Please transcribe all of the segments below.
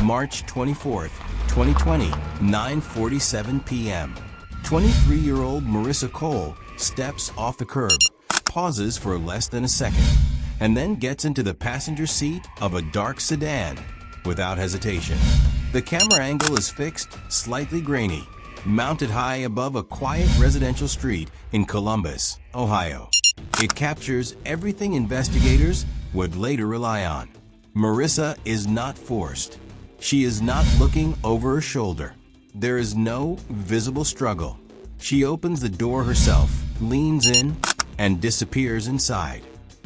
March 24th, 2020, 9:47 p.m. 23-year-old Marissa Cole steps off the curb, pauses for less than a second, and then gets into the passenger seat of a dark sedan without hesitation. The camera angle is fixed, slightly grainy, mounted high above a quiet residential street in Columbus, Ohio. It captures everything investigators would later rely on. Marissa is not forced. She is not looking over her shoulder. There is no visible struggle. She opens the door herself, leans in, and disappears inside.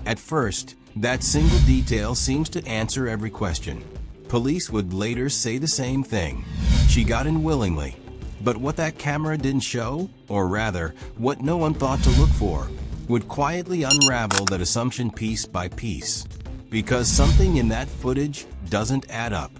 At first, that single detail seems to answer every question. Police would later say the same thing. She got in willingly. But what that camera didn't show, or rather, what no one thought to look for, would quietly unravel that assumption piece by piece. Because something in that footage doesn't add up.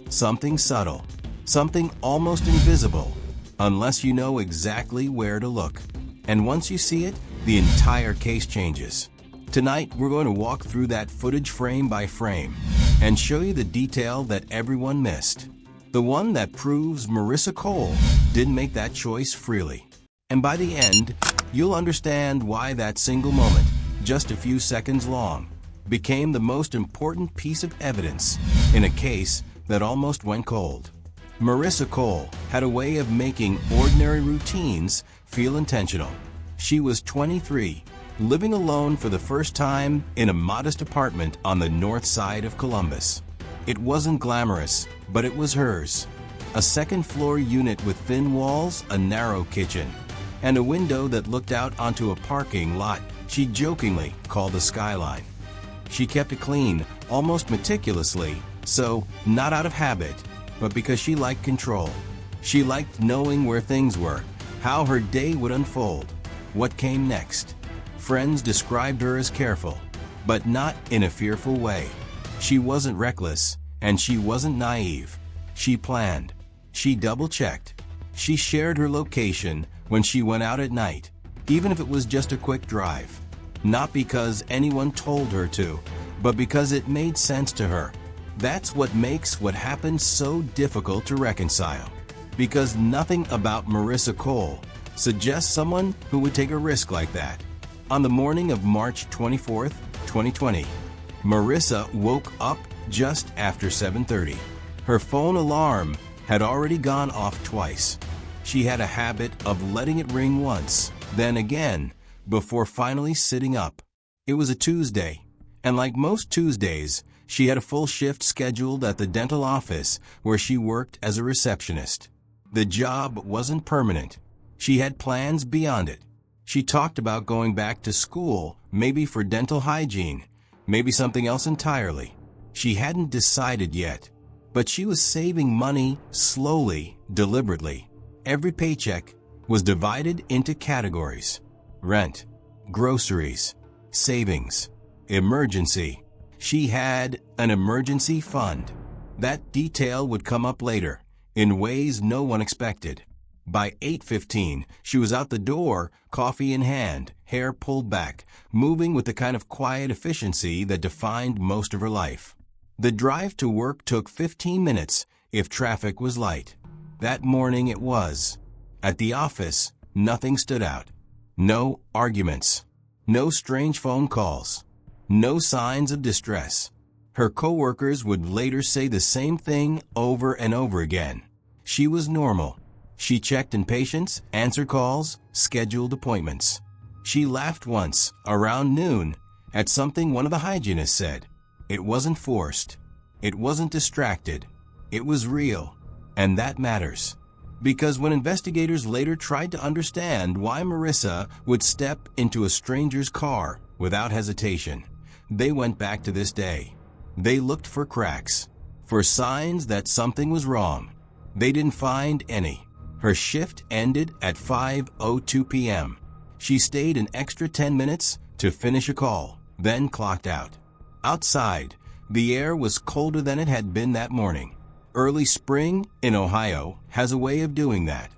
Something subtle. Something almost invisible, unless you know exactly where to look. And once you see it, the entire case changes. Tonight, we're going to walk through that footage frame by frame and show you the detail that everyone missed. The one that proves Marissa Cole didn't make that choice freely. And by the end, you'll understand why that single moment, just a few seconds long, became the most important piece of evidence in a case that almost went cold. Marissa Cole had a way of making ordinary routines feel intentional. She was 23, living alone for the first time in a modest apartment on the north side of Columbus. It wasn't glamorous, but it was hers. A second-floor unit with thin walls, a narrow kitchen, and a window that looked out onto a parking lot she jokingly called a skyline. She kept it clean, almost meticulously, so not out of habit, but because she liked control. She liked knowing where things were, how her day would unfold, what came next. Friends described her as careful, but not in a fearful way. She wasn't reckless, and she wasn't naive. She planned. She double-checked. She shared her location when she went out at night, even if it was just a quick drive. Not because anyone told her to, but because it made sense to her. That's what makes what happened so difficult to reconcile. Because nothing about Marissa Cole suggests someone who would take a risk like that. On the morning of March 24th, 2020, Marissa woke up just after 7:30. Her phone alarm had already gone off twice. She had a habit of letting it ring once, then again, before finally sitting up. It was a Tuesday, and like most Tuesdays, she had a full shift scheduled at the dental office where she worked as a receptionist. The job wasn't permanent. She had plans beyond it. She talked about going back to school, maybe for dental hygiene, maybe something else entirely. She hadn't decided yet, but she was saving money slowly, deliberately. Every paycheck was divided into categories: rent, groceries, savings, emergency. She had an emergency fund. That detail would come up later, in ways no one expected. By 8:15, she was out the door, coffee in hand, hair pulled back, moving with the kind of quiet efficiency that defined most of her life. The drive to work took 15 minutes if traffic was light. That morning it was. At the office, nothing stood out. No arguments. No strange phone calls. No signs of distress. Her coworkers would later say the same thing over and over again. She was normal. She checked in patients, answered calls, scheduled appointments. She laughed once, around noon, at something one of the hygienists said. It wasn't forced. It wasn't distracted. It was real. And that matters. Because when investigators later tried to understand why Marissa would step into a stranger's car without hesitation, they went back to this day. They looked for cracks, for signs that something was wrong. They didn't find any. Her shift ended at 5:02 p.m. She stayed an extra 10 minutes to finish a call, then clocked out. Outside, the air was colder than it had been that morning. Early spring in Ohio has a way of doing that.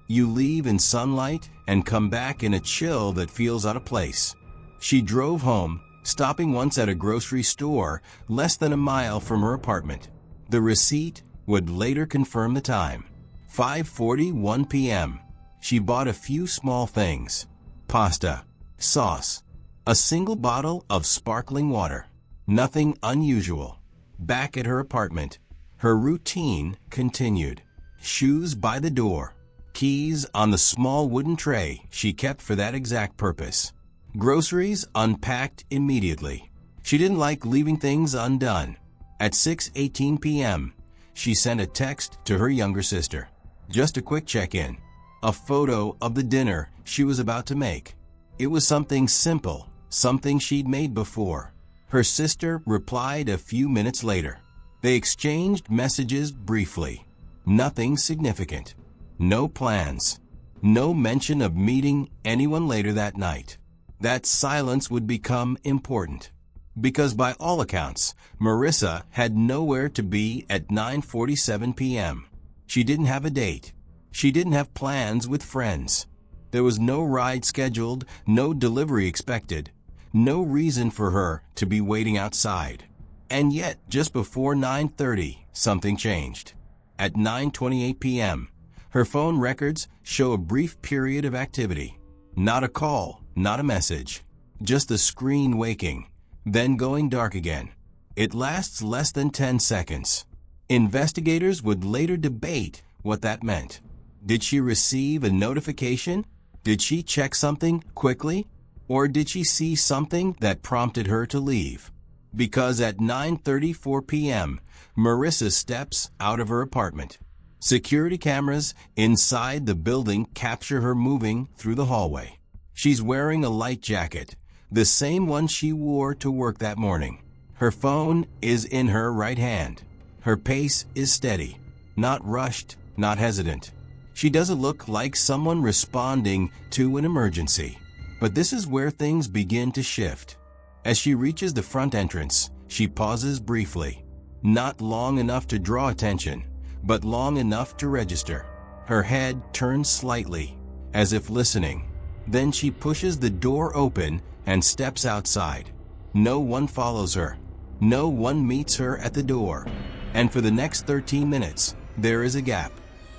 You leave in sunlight and come back in a chill that feels out of place. She drove home, stopping once at a grocery store less than a mile from her apartment. The receipt would later confirm the time. 5:41 p.m. She bought a few small things: pasta, sauce, a single bottle of sparkling water. Nothing unusual. Back at her apartment, her routine continued. Shoes by the door, keys on the small wooden tray she kept for that exact purpose. Groceries unpacked immediately. She didn't like leaving things undone. At 6:18 p.m., she sent a text to her younger sister. Just a quick check-in. A photo of the dinner she was about to make. It was something simple, something she'd made before. Her sister replied a few minutes later. They exchanged messages briefly. Nothing significant. No plans. No mention of meeting anyone later that night. That silence would become important, because by all accounts, Marissa had nowhere to be at 9:47 p.m. She didn't have a date. She didn't have plans with friends. There was no ride scheduled, no delivery expected, no reason for her to be waiting outside. And yet, just before 9:30, something changed. At 9:28 p.m., her phone records show a brief period of activity. Not a call, not a message, just the screen waking, then going dark again. It lasts less than 10 seconds. Investigators would later debate what that meant. Did she receive a notification? Did she check something quickly? Or did she see something that prompted her to leave? Because at 9:34 p.m., Marissa steps out of her apartment. Security cameras inside the building capture her moving through the hallway. She's wearing a light jacket, the same one she wore to work that morning. Her phone is in her right hand. Her pace is steady, not rushed, not hesitant. She doesn't look like someone responding to an emergency. But this is where things begin to shift. As she reaches the front entrance, she pauses briefly. Not long enough to draw attention, but long enough to register. Her head turns slightly, as if listening. Then she pushes the door open and steps outside. No one follows her. No one meets her at the door. And for the next 13 minutes, there is a gap.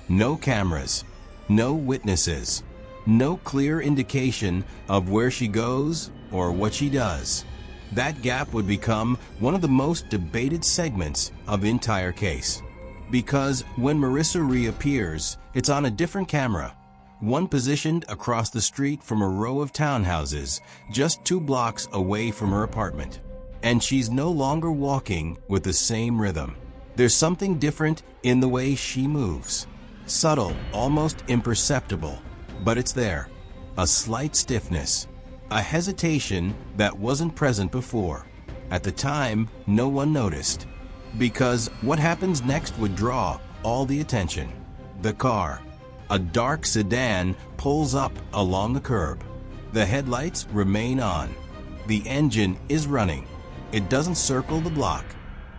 No cameras, no witnesses, no clear indication of where she goes or what she does. That gap would become one of the most debated segments of the entire case. Because when Marissa reappears, it's on a different camera, one positioned across the street from a row of townhouses, just 2 blocks away from her apartment. And she's no longer walking with the same rhythm. There's something different in the way she moves. Subtle, almost imperceptible, but it's there. A slight stiffness, a hesitation that wasn't present before. At the time, no one noticed. Because what happens next would draw all the attention. The car, a dark sedan, pulls up along the curb. The headlights remain on. The engine is running. It doesn't circle the block.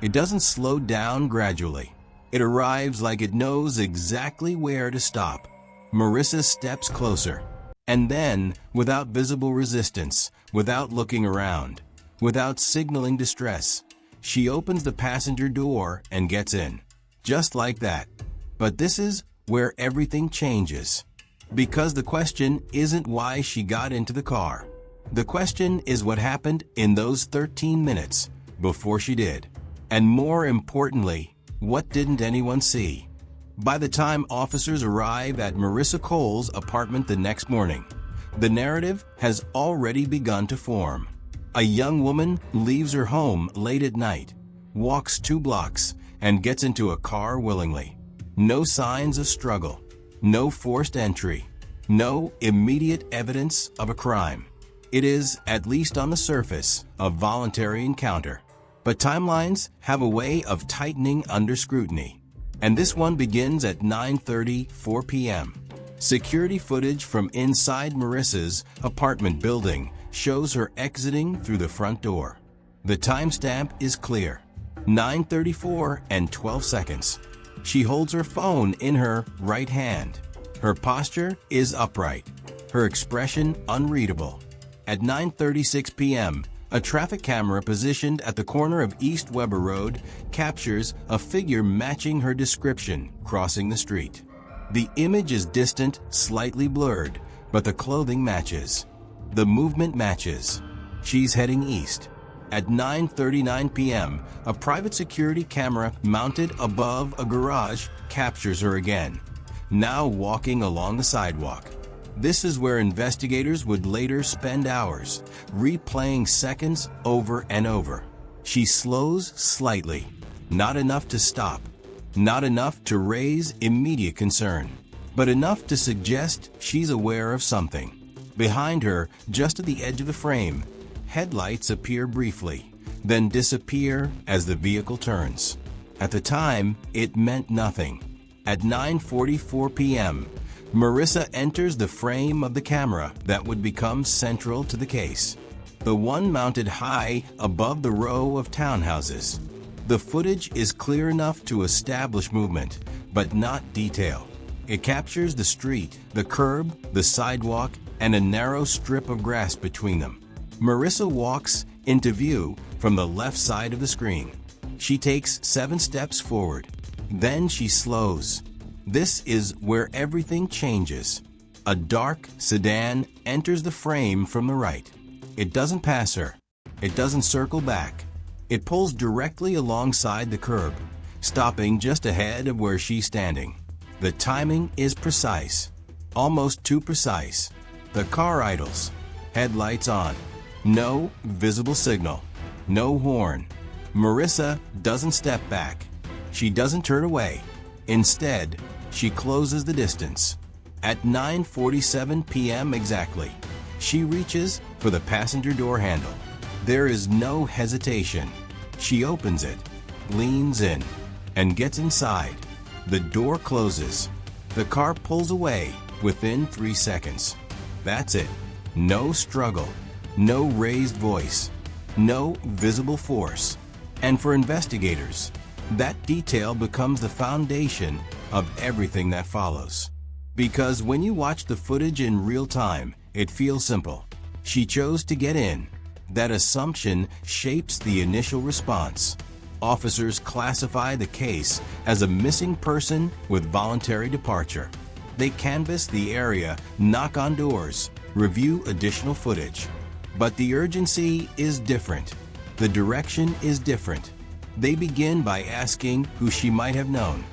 It doesn't slow down gradually. It arrives like it knows exactly where to stop. Marissa steps closer. And then, without visible resistance, without looking around, without signaling distress, she opens the passenger door and gets in. Just like that. But this is where everything changes. Because the question isn't why she got into the car. The question is what happened in those 13 minutes before she did. And more importantly, what didn't anyone see? By the time officers arrive at Marissa Cole's apartment the next morning, the narrative has already begun to form. A young woman leaves her home late at night, walks 2 blocks, and gets into a car willingly. No signs of struggle, no forced entry, no immediate evidence of a crime. It is, at least on the surface, a voluntary encounter. But timelines have a way of tightening under scrutiny. And this one begins at 9:34 p.m. Security footage from inside Marissa's apartment building shows her exiting through the front door. The timestamp is clear: 9:34 and 12 seconds. She holds her phone in her right hand. Her posture is upright, her expression unreadable. At 9:36 p.m., A traffic camera positioned at the corner of East Weber Road captures a figure matching her description crossing the street. The image is distant, slightly blurred, but the clothing matches. The movement matches. She's heading east. At 9:39 p.m., a private security camera mounted above a garage captures her again, now walking along the sidewalk. This is where investigators would later spend hours, replaying seconds over and over. She slows slightly, not enough to stop, not enough to raise immediate concern, but enough to suggest she's aware of something. Behind her, just at the edge of the frame, headlights appear briefly, then disappear as the vehicle turns. At the time, it meant nothing. At 9:44 p.m., Marissa enters the frame of the camera that would become central to the case, the one mounted high above the row of townhouses. The footage is clear enough to establish movement, but not detail. It captures the street, the curb, the sidewalk, and a narrow strip of grass between them. Marissa walks into view from the left side of the screen. She takes 7 steps forward. Then she slows. This is where everything changes. A dark sedan enters the frame from the right. It doesn't pass her. It doesn't circle back. It pulls directly alongside the curb, stopping just ahead of where she's standing. The timing is precise, almost too precise. The car idles, headlights on. No visible signal, no horn. Marissa doesn't step back. She doesn't turn away. Instead, she closes the distance. At 9:47 p.m. exactly, she reaches for the passenger door handle. There is no hesitation. She opens it, leans in, and gets inside. The door closes. The car pulls away within 3 seconds. That's it. No struggle, no raised voice, no visible force. And for investigators, that detail becomes the foundation of everything that follows. Because when you watch the footage in real time, it feels simple. She chose to get in. That assumption shapes the initial response. Officers classify the case as a missing person with voluntary departure. They canvass the area, knock on doors, review additional footage. But the urgency is different. The direction is different. They begin by asking who she might have known.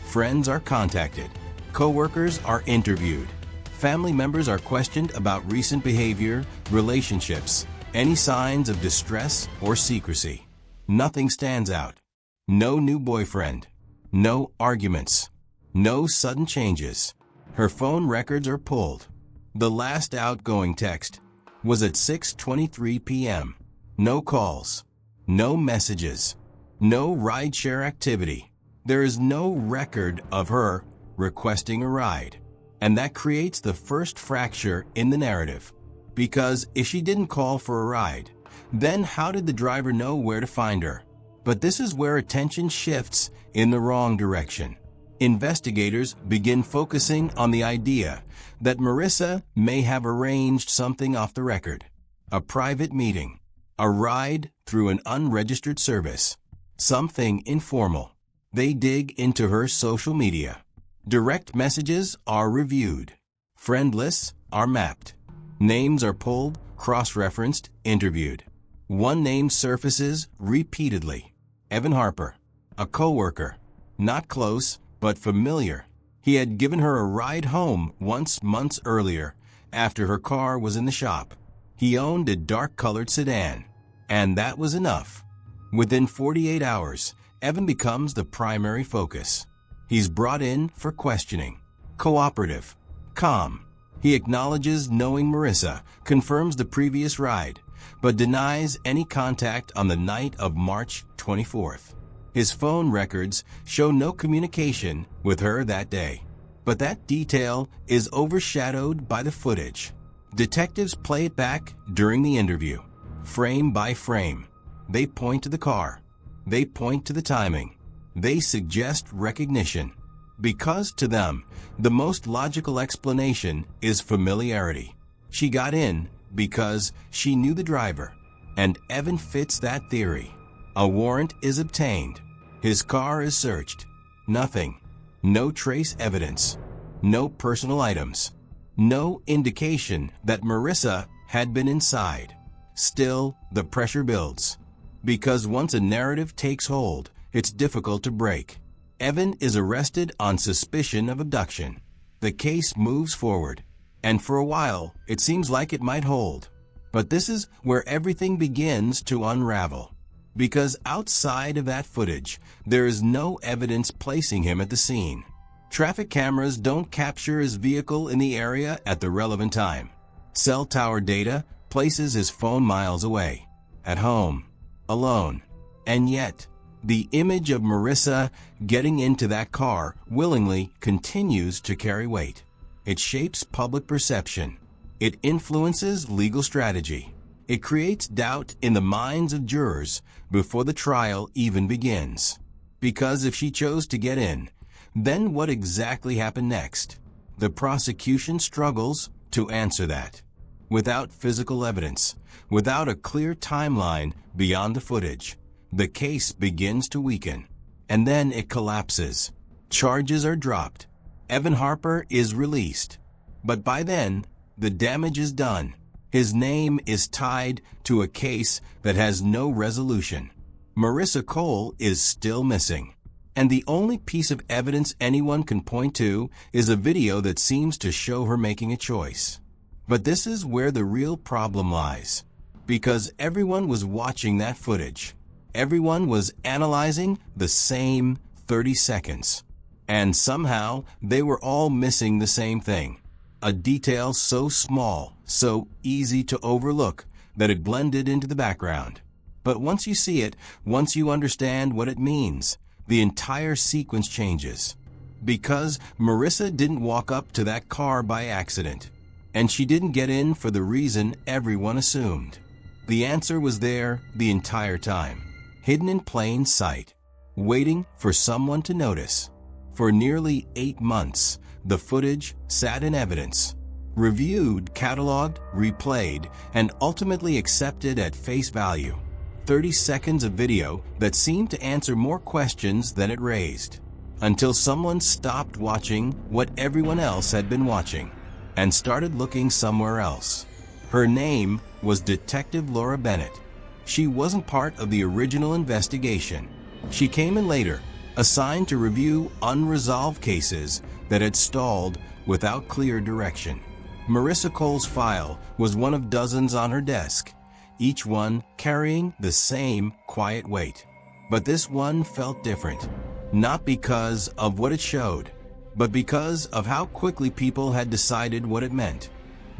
Friends are contacted. Co-workers are interviewed. Family members are questioned about recent behavior, relationships, any signs of distress or secrecy. Nothing stands out. No new boyfriend. No arguments. No sudden changes. Her phone records are pulled. The last outgoing text was at 6:23 p.m. No calls. No messages. No rideshare activity. There is no record of her requesting a ride. And that creates the first fracture in the narrative. Because if she didn't call for a ride, then how did the driver know where to find her? But this is where attention shifts in the wrong direction. Investigators begin focusing on the idea that Marissa may have arranged something off the record. A private meeting. A ride through an unregistered service. Something informal. They dig into her social media. Direct messages are reviewed. Friend lists are mapped. Names are pulled, cross-referenced, interviewed. One name surfaces repeatedly. Evan Harper, a co-worker. Not close, but familiar. He had given her a ride home once months earlier, after her car was in the shop. He owned a dark-colored sedan, and that was enough. Within 48 hours, Evan becomes the primary focus. He's brought in for questioning. Cooperative. Calm. He acknowledges knowing Marissa, confirms the previous ride, but denies any contact on the night of March 24th. His phone records show no communication with her that day. But that detail is overshadowed by the footage. Detectives play it back during the interview, frame by frame. They point to the car. They point to the timing. They suggest recognition. Because to them, the most logical explanation is familiarity. She got in because she knew the driver, And Evan fits that theory. A warrant is obtained. His car is searched. Nothing. No trace evidence. No personal items. No indication that Marissa had been inside. Still, the pressure builds. Because once a narrative takes hold, it's difficult to break. Evan is arrested on suspicion of abduction. The case moves forward, and for a while, it seems like it might hold. But this is where everything begins to unravel. Because outside of that footage, there is no evidence placing him at the scene. Traffic cameras don't capture his vehicle in the area at the relevant time. Cell tower data places his phone miles away, at home, alone. And yet, the image of Marissa getting into that car willingly continues to carry weight. It shapes public perception. It influences legal strategy. It creates doubt in the minds of jurors before the trial even begins. Because if she chose to get in, then what exactly happened next? The prosecution struggles to answer that. Without physical evidence, without a clear timeline beyond the footage, the case begins to weaken, and then it collapses. Charges are dropped. Evan Harper is released. But by then, the damage is done. His name is tied to a case that has no resolution. Marissa Cole is still missing. And the only piece of evidence anyone can point to is a video that seems to show her making a choice. But this is where the real problem lies. Because everyone was watching that footage. Everyone was analyzing the same 30 seconds. And somehow, they were all missing the same thing. A detail so small, so easy to overlook, that it blended into the background. But once you see it, once you understand what it means, the entire sequence changes. Because Marissa didn't walk up to that car by accident. And she didn't get in for the reason everyone assumed. The answer was there the entire time. Hidden in plain sight. Waiting for someone to notice. For nearly 8 months, the footage sat in evidence. Reviewed, cataloged, replayed, and ultimately accepted at face value. 30 seconds of video that seemed to answer more questions than it raised. Until someone stopped watching what everyone else had been watching and started looking somewhere else. Her name was Detective Laura Bennett. She wasn't part of the original investigation. She came in later, assigned to review unresolved cases that had stalled without clear direction. Marissa Cole's file was one of dozens on her desk, each one carrying the same quiet weight. But this one felt different, not because of what it showed, but because of how quickly people had decided what it meant.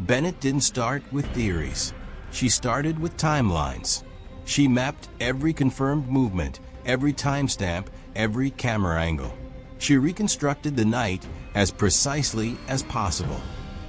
Bennett didn't start with theories. She started with timelines. She mapped every confirmed movement, every timestamp, every camera angle. She reconstructed the night as precisely as possible.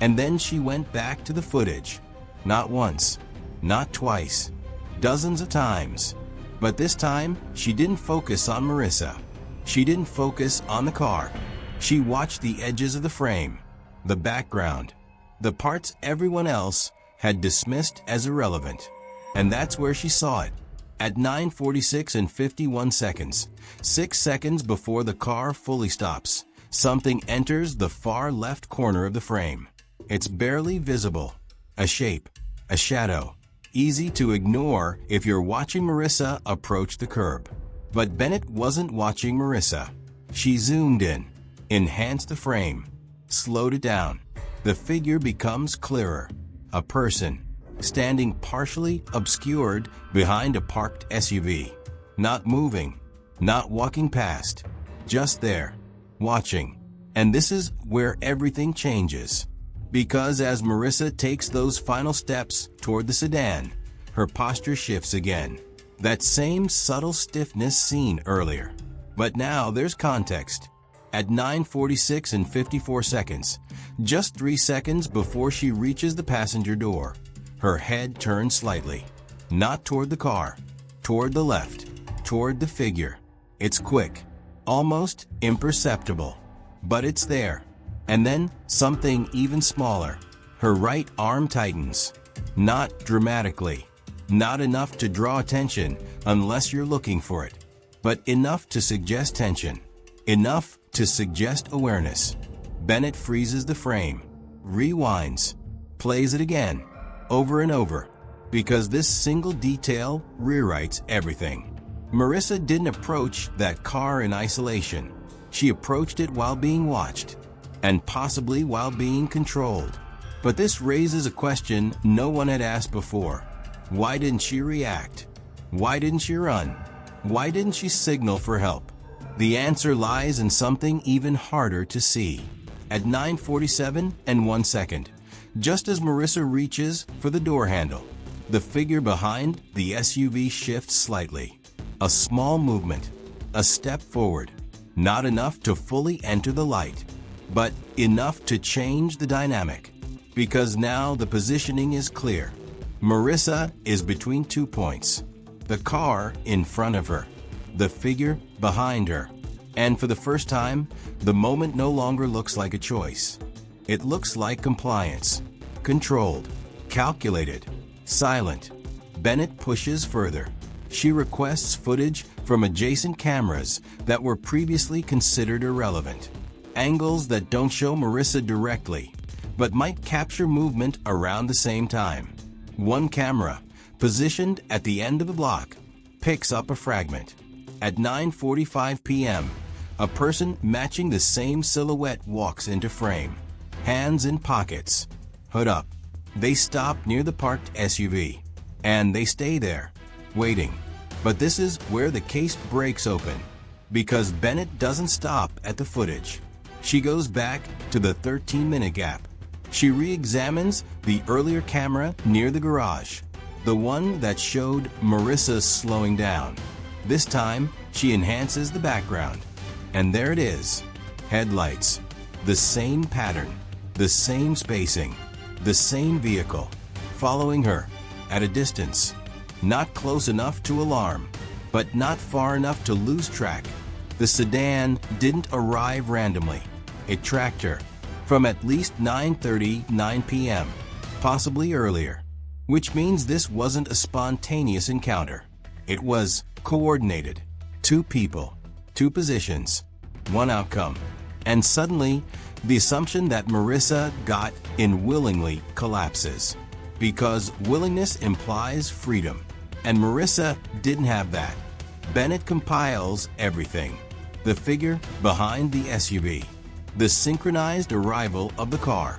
And then she went back to the footage. Not once, not twice, dozens of times. But this time, she didn't focus on Marissa. She didn't focus on the car. She watched the edges of the frame, the background, the parts everyone else had dismissed as irrelevant. And that's where she saw it. At 9:46 and 51 seconds, 6 seconds before the car fully stops, something enters the far left corner of the frame. It's barely visible. A shape, a shadow, easy to ignore if you're watching Marissa approach the curb. But Bennett wasn't watching Marissa. She zoomed in, enhanced the frame, slowed it down. The figure becomes clearer. A person, standing partially obscured behind a parked SUV. Not moving, not walking past, just there, watching. And this is where everything changes. Because as Marissa takes those final steps toward the sedan, her posture shifts again. That same subtle stiffness seen earlier. But now there's context. At 9:46 and 54 seconds, just 3 seconds before she reaches the passenger door, her head turns slightly. Not toward the car, toward the left, toward the figure. It's quick, almost imperceptible, but it's there. And then something even smaller. Her right arm tightens. Not dramatically, Not enough to draw attention unless you're looking for it, but enough to suggest tension, enough to suggest awareness. Bennett freezes the frame, rewinds, plays it again, over and over, because this single detail rewrites everything. Marissa didn't approach that car in isolation. She approached it while being watched, and possibly while being controlled. But this raises a question no one had asked before. Why didn't she react? Why didn't she run? Why didn't she signal for help? The answer lies in something even harder to see. At 9:47 and 1 second, just as Marissa reaches for the door handle, the figure behind the SUV shifts slightly. A small movement, a step forward, not enough to fully enter the light, but enough to change the dynamic. Because now the positioning is clear. Marissa is between 2 points. The car in front of her, the figure behind her. And for the first time, the moment no longer looks like a choice. It looks like compliance. Controlled, calculated, silent. Bennett pushes further. She requests footage from adjacent cameras that were previously considered irrelevant. Angles that don't show Marissa directly, but might capture movement around the same time. One camera, positioned at the end of the block, picks up a fragment. At 9:45 p.m., a person matching the same silhouette walks into frame. Hands in pockets, hood up. They stop near the parked SUV, and they stay there, waiting. But this is where the case breaks open, because Bennett doesn't stop at the footage. She goes back to the 13-minute gap. She re-examines the earlier camera near the garage, the one that showed Marissa slowing down. This time, she enhances the background. And there it is. Headlights. The same pattern. The same spacing. The same vehicle. Following her. At a distance. Not close enough to alarm, but not far enough to lose track. The sedan didn't arrive randomly. It tracked her from at least 9:39 p.m., possibly earlier, which means this wasn't a spontaneous encounter. It was coordinated. 2 people, 2 positions, 1 outcome. And suddenly, the assumption that Marissa got in willingly collapses, because willingness implies freedom, and Marissa didn't have that. Bennett compiles everything. The figure behind the SUV, the synchronized arrival of the car,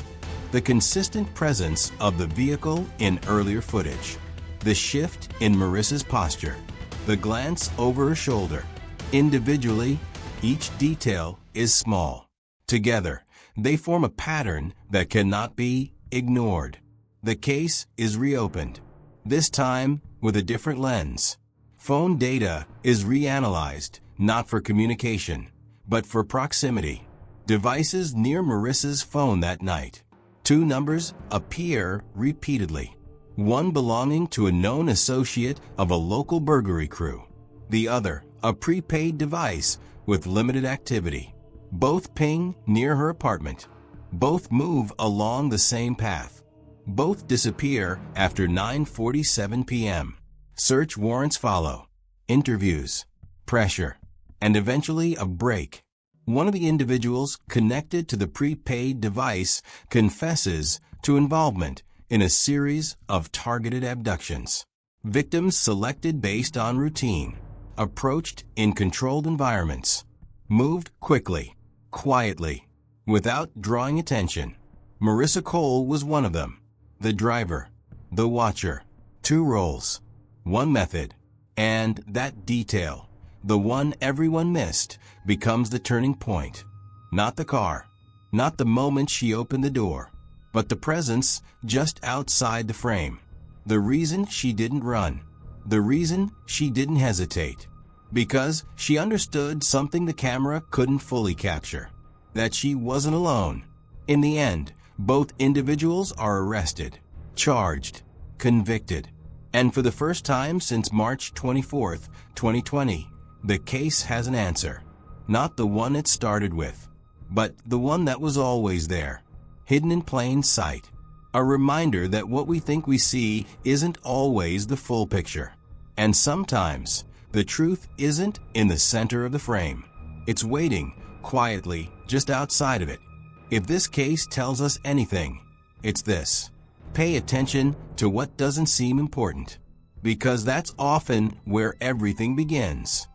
the consistent presence of the vehicle in earlier footage, the shift in Marissa's posture, the glance over her shoulder. Individually, each detail is small. Together, they form a pattern that cannot be ignored. The case is reopened, this time with a different lens. Phone data is reanalyzed, not for communication, but for proximity. Devices near Marissa's phone that night. 2 numbers appear repeatedly. One belonging to a known associate of a local burglary crew. The other, a prepaid device with limited activity. Both ping near her apartment. Both move along the same path. Both disappear after 9:47 p.m. Search warrants follow. Interviews. Pressure. And eventually a break. One of the individuals connected to the prepaid device confesses to involvement in a series of targeted abductions. Victims selected based on routine. Approached in controlled environments. Moved quickly, quietly, without drawing attention. Marissa Cole was one of them. The driver, the watcher. 2 roles, 1 method, and that detail, the one everyone missed, becomes the turning point. Not the car, not the moment she opened the door, but the presence just outside the frame. The reason she didn't run, the reason she didn't hesitate. Because she understood something the camera couldn't fully capture, that she wasn't alone. In the end, both individuals are arrested, charged, convicted, and for the first time since March 24, 2020, the case has an answer. Not the one it started with, but the one that was always there, hidden in plain sight. A reminder that what we think we see isn't always the full picture. And sometimes, the truth isn't in the center of the frame. It's waiting, quietly, just outside of it. If this case tells us anything, it's this: pay attention to what doesn't seem important, because that's often where everything begins.